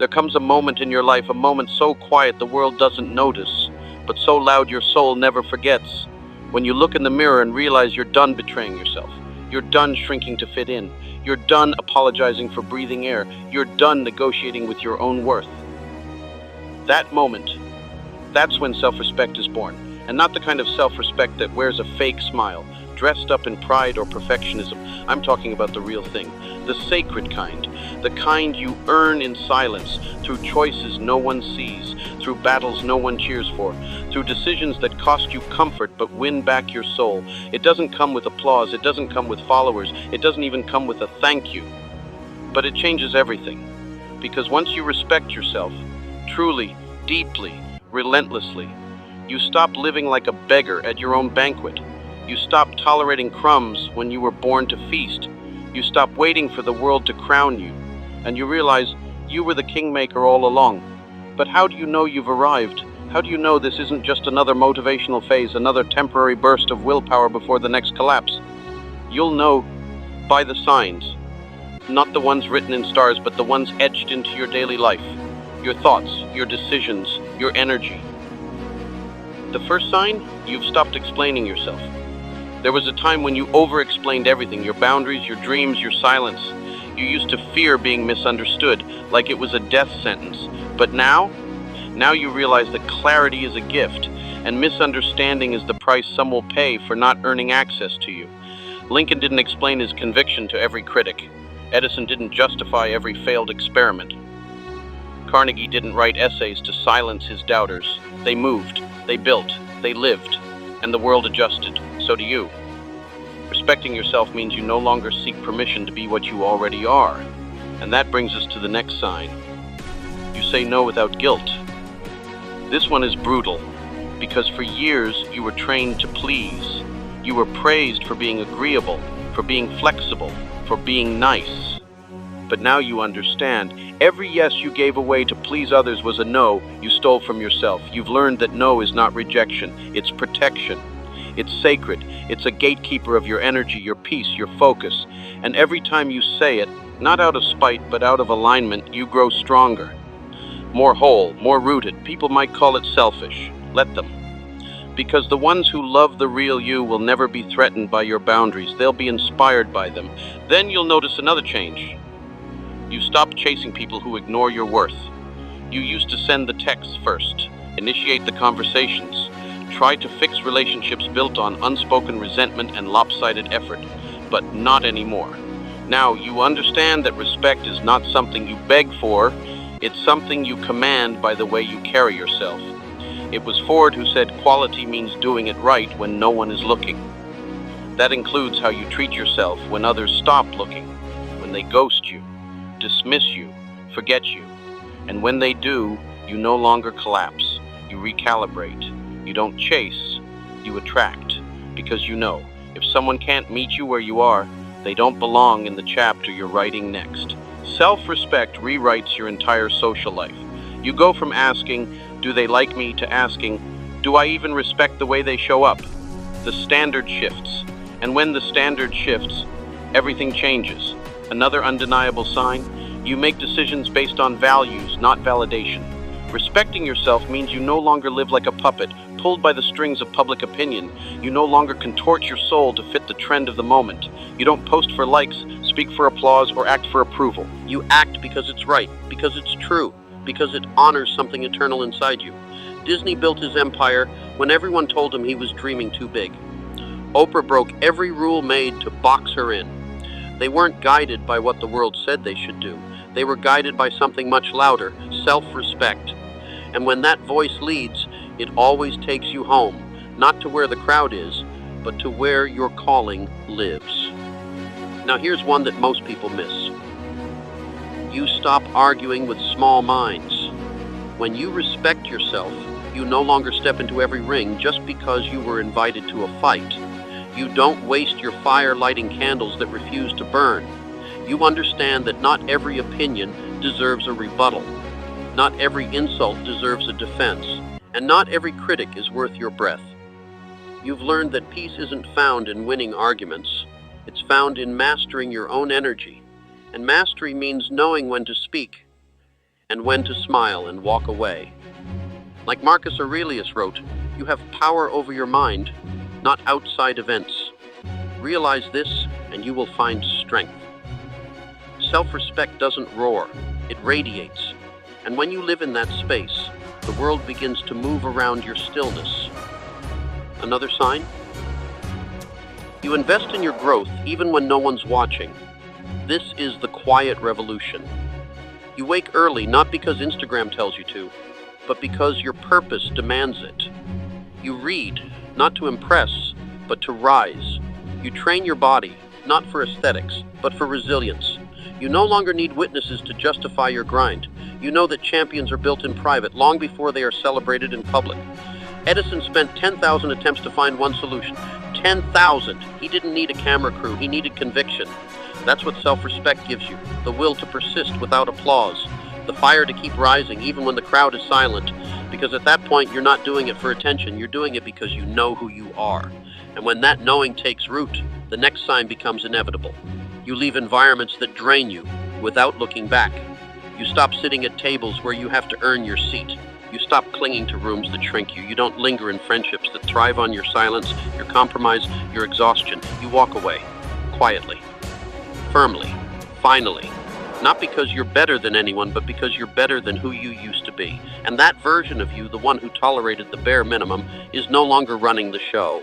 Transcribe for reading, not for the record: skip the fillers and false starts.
There comes a moment in your life, a moment so quiet the world doesn't notice, but so loud your soul never forgets. When you look in the mirror and realize you're done betraying yourself. You're done shrinking to fit in. You're done apologizing for breathing air. You're done negotiating with your own worth. That moment, that's when self-respect is born. And not the kind of self-respect that wears a fake smile, dressed up in pride or perfectionism. I'm talking about the real thing, the sacred kind, the kind you earn in silence, through choices no one sees, through battles no one cheers for, through decisions that cost you comfort but win back your soul. It doesn't come with applause, it doesn't come with followers, it doesn't even come with a thank you. But it changes everything. Because once you respect yourself, truly, deeply, relentlessly, you stop living like a beggar at your own banquet. You stop tolerating crumbs when you were born to feast. You stop waiting for the world to crown you. And you realize you were the kingmaker all along. But how do you know you've arrived? How do you know this isn't just another motivational phase, another temporary burst of willpower before the next collapse? You'll know by the signs. Not the ones written in stars, but the ones etched into your daily life. Your thoughts, your decisions, your energy. The first sign? You've stopped explaining yourself. There was a time when you over-explained everything, your boundaries, your dreams, your silence. You used to fear being misunderstood, like it was a death sentence. But now you realize that clarity is a gift, and misunderstanding is the price some will pay for not earning access to you. Lincoln didn't explain his conviction to every critic. Edison didn't justify every failed experiment. Carnegie didn't write essays to silence his doubters. They moved, they built, they lived, and the world adjusted. So do you. Respecting yourself means you no longer seek permission to be what you already are. And that brings us to the next sign. You say no without guilt. This one is brutal, because for years you were trained to please. You were praised for being agreeable, for being flexible, for being nice. But now you understand, every yes you gave away to please others was a no you stole from yourself. You've learned that no is not rejection, it's protection. It's sacred. It's a gatekeeper of your energy, your peace, your focus. And every time you say it, not out of spite, but out of alignment, you grow stronger. More whole, more rooted. People might call it selfish. Let them. Because the ones who love the real you will never be threatened by your boundaries. They'll be inspired by them. Then you'll notice another change. You stop chasing people who ignore your worth. You used to send the texts first, initiate the conversations, try to fix relationships built on unspoken resentment and lopsided effort, but not anymore. Now you understand that respect is not something you beg for, it's something you command by the way you carry yourself. It was Ford who said quality means doing it right when no one is looking. That includes how you treat yourself when others stop looking, when they ghost you, dismiss you, forget you. And when they do, you no longer collapse, you recalibrate. You don't chase, you attract, because you know, if someone can't meet you where you are, they don't belong in the chapter you're writing next. Self-respect rewrites your entire social life. You go from asking, do they like me, to asking, do I even respect the way they show up? The standard shifts, and when the standard shifts, everything changes. Another undeniable sign, you make decisions based on values, not validation. Respecting yourself means you no longer live like a puppet, pulled by the strings of public opinion. You no longer contort your soul to fit the trend of the moment. You don't post for likes, speak for applause, or act for approval. You act because it's right, because it's true, because it honors something eternal inside you. Disney built his empire when everyone told him he was dreaming too big. Oprah broke every rule made to box her in. They weren't guided by what the world said they should do. They were guided by something much louder, self-respect. And when that voice leads, it always takes you home, not to where the crowd is, but to where your calling lives. Now here's one that most people miss. You stop arguing with small minds. When you respect yourself, you no longer step into every ring just because you were invited to a fight. You don't waste your fire lighting candles that refuse to burn. You understand that not every opinion deserves a rebuttal. Not every insult deserves a defense. And not every critic is worth your breath. You've learned that peace isn't found in winning arguments. It's found in mastering your own energy. And mastery means knowing when to speak and when to smile and walk away. Like Marcus Aurelius wrote, you have power over your mind, not outside events. Realize this, and you will find strength. Self-respect doesn't roar, it radiates. And when you live in that space, the world begins to move around your stillness. Another sign? You invest in your growth even when no one's watching. This is the quiet revolution. You wake early not because Instagram tells you to, but because your purpose demands it. You read, not to impress, but to rise. You train your body, not for aesthetics, but for resilience. You no longer need witnesses to justify your grind. You know that champions are built in private long before they are celebrated in public. Edison spent 10,000 attempts to find one solution. 10,000! He didn't need a camera crew, he needed conviction. That's what self-respect gives you, the will to persist without applause, the fire to keep rising even when the crowd is silent, because at that point you're not doing it for attention, you're doing it because you know who you are. And when that knowing takes root, the next sign becomes inevitable. You leave environments that drain you without looking back. You stop sitting at tables where you have to earn your seat. You stop clinging to rooms that shrink you. You don't linger in friendships that thrive on your silence, your compromise, your exhaustion. You walk away, quietly, firmly, finally. Not because you're better than anyone, but because you're better than who you used to be. And that version of you, the one who tolerated the bare minimum, is no longer running the show.